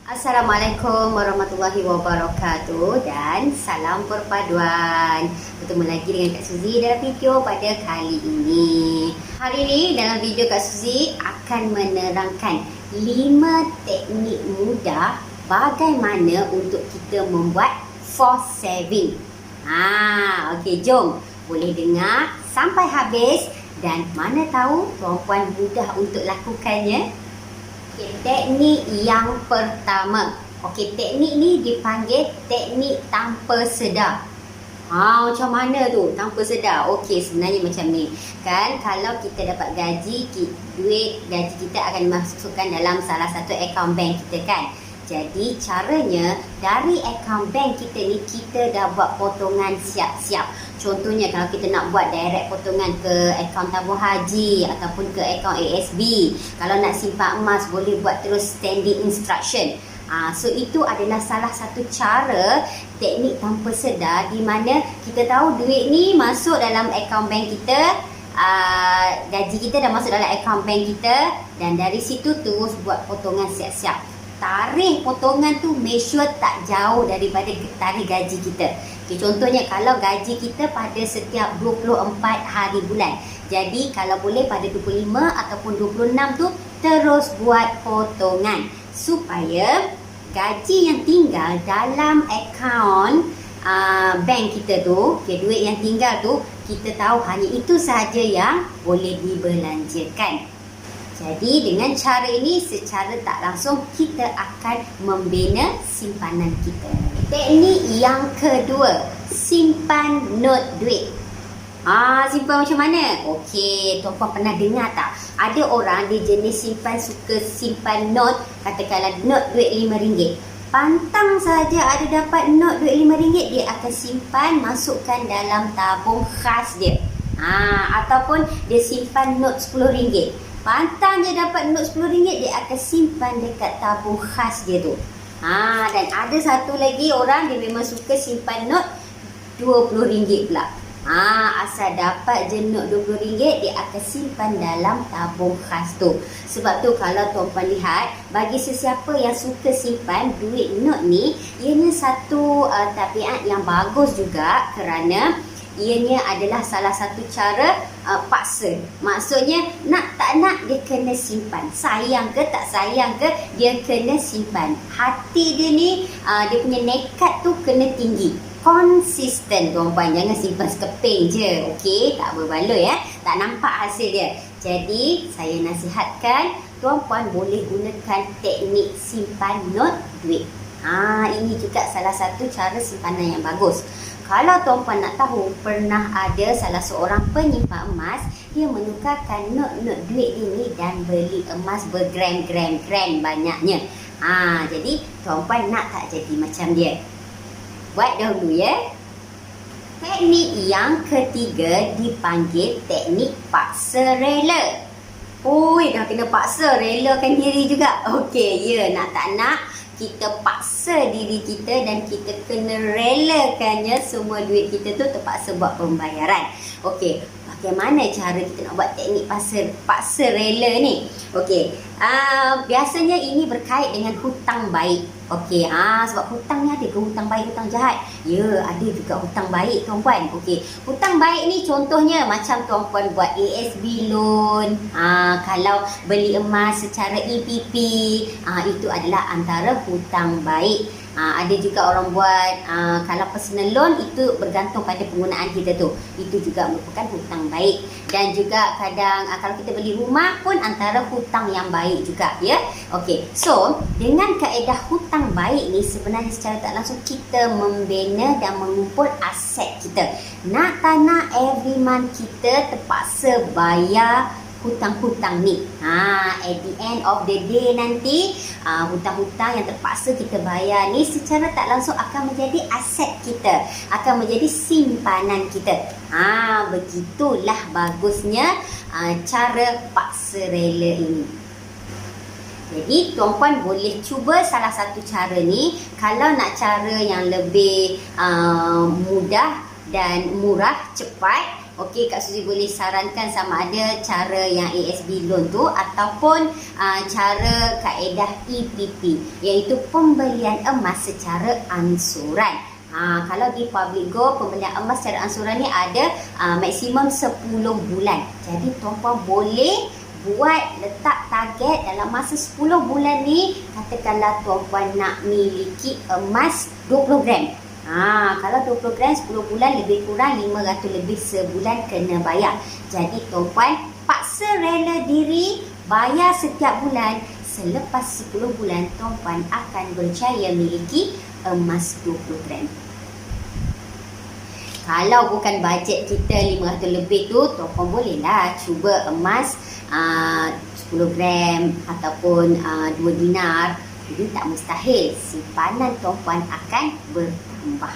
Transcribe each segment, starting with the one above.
Assalamualaikum warahmatullahi wabarakatuh dan salam perpaduan. Bertemu lagi dengan Kak Suzy dalam video pada kali ini. Hari ini dalam video Kak Suzy akan menerangkan 5 teknik mudah bagaimana untuk kita membuat force saving. Okey, jom. Boleh dengar sampai habis dan mana tahu tuan-puan mudah untuk lakukannya. Okay, teknik yang pertama. Okey, teknik ni dipanggil teknik tanpa sedar. Macam mana tu tanpa sedar? Okey, sebenarnya macam ni. Kan kalau kita dapat gaji, duit gaji kita akan dimasukkan dalam salah satu akaun bank kita kan. Jadi caranya dari akaun bank kita ni kita dah buat potongan siap-siap. Contohnya kalau kita nak buat direct potongan ke akaun tabung haji ataupun ke akaun ASB. Kalau nak simpan emas boleh buat terus standing instruction. So itu adalah salah satu cara teknik tanpa sedar di mana kita tahu duit ni masuk dalam akaun bank kita. Gaji kita dah masuk dalam akaun bank kita dan dari situ terus buat potongan siap-siap. Tarikh potongan tu make sure tak jauh daripada tarikh gaji kita. Okay, contohnya kalau gaji kita pada setiap 24 hari bulan. Jadi kalau boleh pada 25 ataupun 26 tu terus buat potongan supaya gaji yang tinggal dalam akaun bank kita tu, okay, duit yang tinggal tu kita tahu hanya itu sahaja yang boleh dibelanjakan. Jadi dengan cara ini secara tak langsung kita akan membina simpanan kita. Teknik yang kedua, simpan not duit. Simpan macam mana? Okey, tuan-puan pernah dengar tak? Ada orang dia jenis suka simpan not, katakanlah not duit RM5. Pantang saja ada dapat not duit RM5, dia akan simpan, masukkan dalam tabung khas dia. Ataupun dia simpan not RM10. Pantang je dapat not RM10, dia akan simpan dekat tabung khas dia tu. Dan ada satu lagi orang dia memang suka simpan not RM20 pula. Asal dapat je not RM20, dia akan simpan dalam tabung khas tu. Sebab tu kalau tuan-puan lihat, bagi sesiapa yang suka simpan duit not ni, ianya satu tabiat yang bagus juga kerana ianya adalah salah satu cara paksa. Maksudnya nak tak nak dia kena simpan. Sayang ke tak sayang ke dia kena simpan. Hati dia ni dia punya nekat tu kena tinggi. Konsisten tuan-puan, jangan simpan sekeping je. Okey, tak berbaloi tak nampak hasil dia. Jadi saya nasihatkan tuan-puan boleh gunakan teknik simpan not duit. Ini juga salah satu cara simpanan yang bagus. Kalau tuan-puan nak tahu, pernah ada salah seorang penyimpan emas, dia menukarkan not-not duit ini dan beli emas bergram-gram banyaknya. Jadi tuan-puan nak tak jadi macam dia? Buat dahulu ya. Teknik yang ketiga dipanggil teknik paksa rela. Dah kena paksa, relakan diri juga. Okey, nak tak nak kita paksa diri kita dan kita kena relakannya semua duit kita tu terpaksa buat pembayaran. Okey, bagaimana cara kita nak buat teknik paksa rela ni? Okey, biasanya ini berkait dengan hutang baik. Okey, sebab hutang ni ada ke hutang baik, hutang jahat? Ya, ada juga hutang baik tuan-puan. Okey, hutang baik ni contohnya macam tuan-puan buat ASB loan, kalau beli emas secara EPP, itu adalah antara hutang baik. Ada juga orang buat kalau personal loan, itu bergantung pada penggunaan kita tu. Itu juga merupakan hutang baik. Dan juga kadang kalau kita beli rumah pun antara hutang yang baik juga ya. Okey, so dengan kaedah hutang baik ni sebenarnya secara tak langsung kita membina dan mengumpul aset kita. Nak tak nak every month kita terpaksa bayar hutang-hutang ni. At the end of the day nanti hutang-hutang yang terpaksa kita bayar ni secara tak langsung akan menjadi aset kita, akan menjadi simpanan kita. Begitulah bagusnya cara paksa rela ini. Jadi tuan-puan boleh cuba salah satu cara ni. Kalau nak cara yang lebih mudah dan murah, cepat, okey, Kak Suzy boleh sarankan sama ada cara yang ASB loan tu ataupun cara kaedah EPP, iaitu pembelian emas secara ansuran. Kalau di public go, pembelian emas secara ansuran ni ada maksimum 10 bulan. Jadi tuan-puan boleh buat letak target dalam masa 10 bulan ni. Katakanlah tuan-puan nak miliki emas 20 gram. Kalau 20 gram 10 bulan, lebih kurang 500 lebih sebulan kena bayar. Jadi tuan-puan paksa rela diri bayar setiap bulan. Selepas 10 bulan tuan-puan akan berjaya miliki emas 20 gram. Kalau bukan bajet kita 500 lebih tu, tuan-puan bolehlah cuba emas 10 gram ataupun 2 dinar. Jadi tak mustahil, simpanan tuan-puan akan bertambah,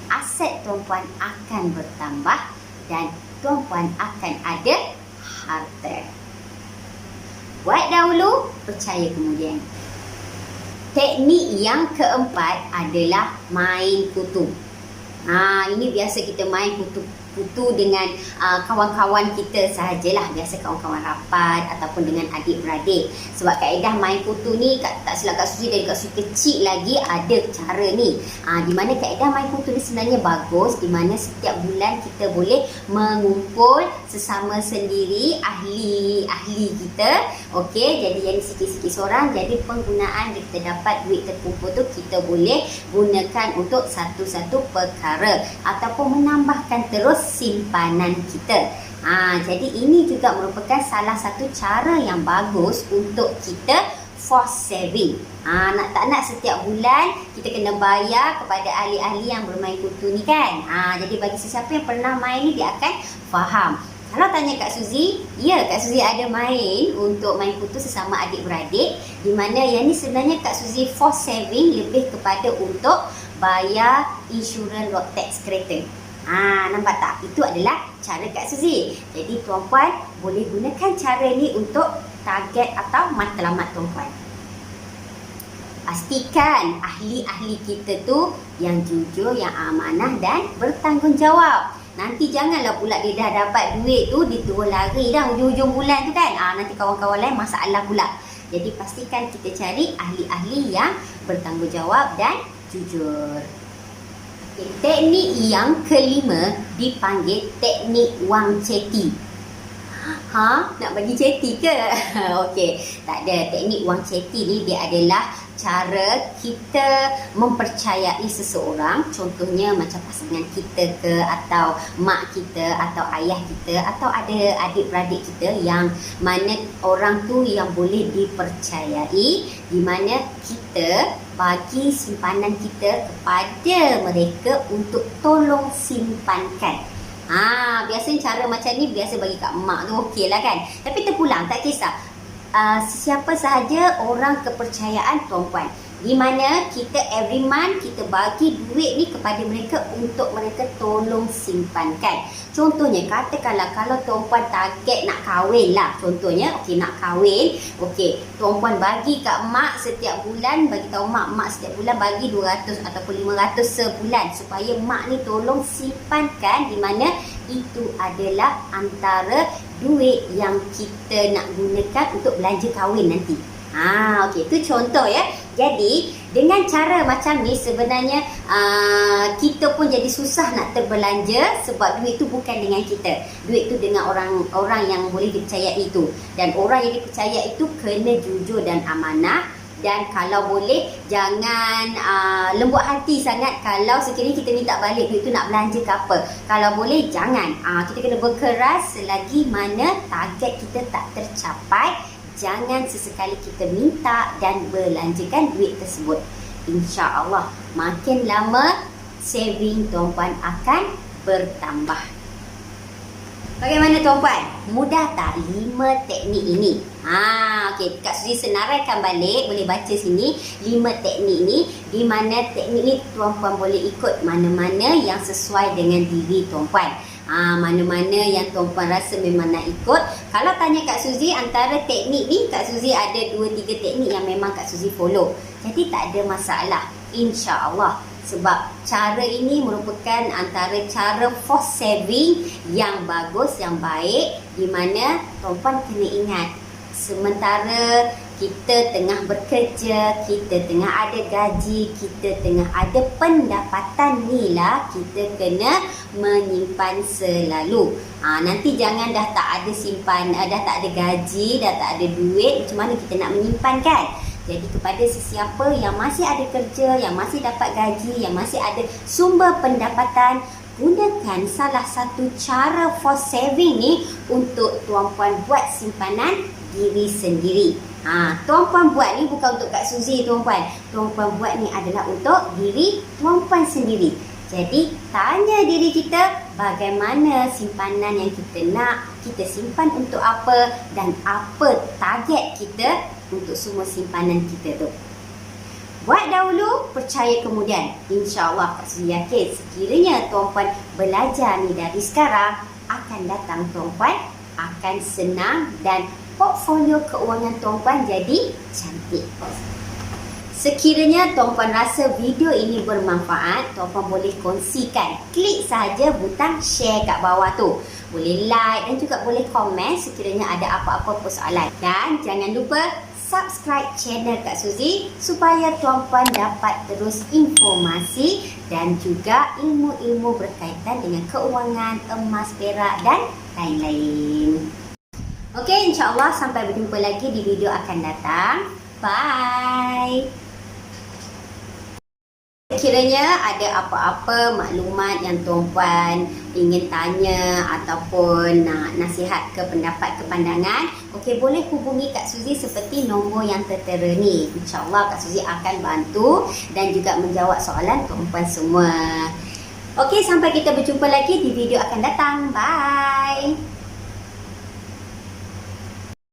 aset tuan-puan akan bertambah dan tuan-puan akan ada harta. Buat dahulu, percaya kemudian. Teknik yang keempat adalah main kutu. Ini biasa kita main kutu dengan kawan-kawan kita sahajalah, biasa kawan-kawan rapat ataupun dengan adik-beradik. Sebab kaedah main kutu ni, tak silap Kak Suzy, dari Kak Suzy kecil lagi ada cara ni. Di mana kaedah main kutu ni sebenarnya bagus, di mana setiap bulan kita boleh mengumpul sesama sendiri ahli kita. Okey, jadi yang sikit-sikit seorang, jadi penggunaan kita dapat duit terkumpul tu kita boleh gunakan untuk satu-satu perkara ataupun menambahkan terus simpanan kita. Jadi ini juga merupakan salah satu cara yang bagus untuk kita force saving. Tak nak setiap bulan kita kena bayar kepada ahli-ahli yang bermain kutu ni kan. Jadi bagi sesiapa yang pernah main ni, dia akan faham. Kalau tanya Kak Suzy, ya, Kak Suzy ada main untuk main kutu sesama adik-beradik, di mana yang ni sebenarnya Kak Suzy force saving lebih kepada untuk bayar insurans road tax kereta. Nampak tak? Itu adalah cara Kak Suzy. Jadi tuan-puan boleh gunakan cara ni untuk target atau matlamat tuan-puan. Pastikan ahli-ahli kita tu yang jujur, yang amanah dan bertanggungjawab. Nanti janganlah pula dia dah dapat duit tu, dia terus lari dah hujung-hujung bulan tu kan. Nanti kawan-kawan lain masalah pula. Jadi pastikan kita cari ahli-ahli yang bertanggungjawab dan jujur. Teknik yang kelima dipanggil teknik wang ceti. Nak bagi ceti ke? Okey, tak ada. Teknik wang ceti ni dia adalah cara kita mempercayai seseorang. Contohnya macam pasangan kita ke, atau mak kita, atau ayah kita, atau ada adik-beradik kita yang mana orang tu yang boleh dipercayai, di mana kita bagi simpanan kita kepada mereka untuk tolong simpankan. Biasanya cara macam ni biasa bagi kat mak tu okey lah kan. Tapi terpulang, tak kisah. Siapa sahaja orang kepercayaan tuan-puan, di mana kita every month kita bagi duit ni kepada mereka untuk mereka tolong simpankan. Contohnya, katakanlah kalau tuan-puan target nak kahwin lah, contohnya, okey, nak kahwin, okey, tuan-puan bagi kat mak setiap bulan, bagi tahu mak setiap bulan bagi 200 ataupun 500 sebulan supaya mak ni tolong simpankan, di mana itu adalah antara duit yang kita nak gunakan untuk belanja kahwin nanti. Okey, itu contoh ya. Jadi dengan cara macam ni sebenarnya kita pun jadi susah nak terbelanja, sebab duit tu bukan dengan kita. Duit tu dengan orang yang boleh dipercayai itu. Dan orang yang dipercayai itu kena jujur dan amanah. Dan kalau boleh jangan lembut hati sangat kalau sekiranya kita minta balik duit tu nak belanja ke apa. Kalau boleh jangan. Kita kena berkeras selagi mana target kita tak tercapai. Jangan sesekali kita minta dan belanjakan duit tersebut. InsyaAllah makin lama saving tuan-puan akan bertambah. Bagaimana tuan-puan? Mudah tak 5 teknik ini? Okey, Kak Suzy senaraikan balik, boleh baca sini 5 teknik ni, di mana teknik ni tuan-puan boleh ikut mana-mana yang sesuai dengan diri tuan-puan. Mana-mana yang tuan-puan rasa memang nak ikut. Kalau tanya Kak Suzy, antara teknik ni Kak Suzy ada 2-3 teknik yang memang Kak Suzy follow. Jadi tak ada masalah. insya-Allah. Sebab cara ini merupakan antara cara force saving yang bagus, yang baik, di mana tuan-puan kena ingat, sementara kita tengah bekerja, kita tengah ada gaji, kita tengah ada pendapatan ni lah, kita kena menyimpan selalu. Nanti jangan dah tak ada dah tak ada gaji, dah tak ada duit, macam mana kita nak menyimpan kan? Jadi kepada sesiapa yang masih ada kerja, yang masih dapat gaji, yang masih ada sumber pendapatan, gunakan salah satu cara force saving ni untuk tuan-puan buat simpanan diri sendiri. Tuan-puan buat ni bukan untuk Kak Suzy tuan-puan. Tuan-puan buat ni adalah untuk diri tuan-puan sendiri. Jadi tanya diri kita bagaimana simpanan yang kita nak, kita simpan untuk apa dan apa target kita untuk semua simpanan kita tu. Buat dahulu, percaya kemudian. InsyaAllah Kak Suzy yakin sekiranya tuan-puan belajar ni dari sekarang, akan datang tuan-puan akan senang dan portfolio keuangan tuan-puan jadi cantik. Sekiranya tuan-puan rasa video ini bermanfaat, tuan-puan boleh kongsikan. Klik sahaja butang share kat bawah tu. Boleh like dan juga boleh komen sekiranya ada apa-apa persoalan. Dan jangan lupa subscribe channel Kak Suzy supaya tuan-puan dapat terus informasi dan juga ilmu-ilmu berkaitan dengan keuangan, emas, perak dan lain-lain. Okey, insyaAllah sampai berjumpa lagi di video akan datang. Bye! Sekiranya ada apa-apa maklumat yang tuan-puan ingin tanya ataupun nak nasihat ke pendapat, ke pandangan, okey, boleh hubungi Kak Suzy seperti nombor yang tertera ni. InsyaAllah Kak Suzy akan bantu dan juga menjawab soalan tuan-puan semua. Okey, sampai kita berjumpa lagi di video akan datang. Bye!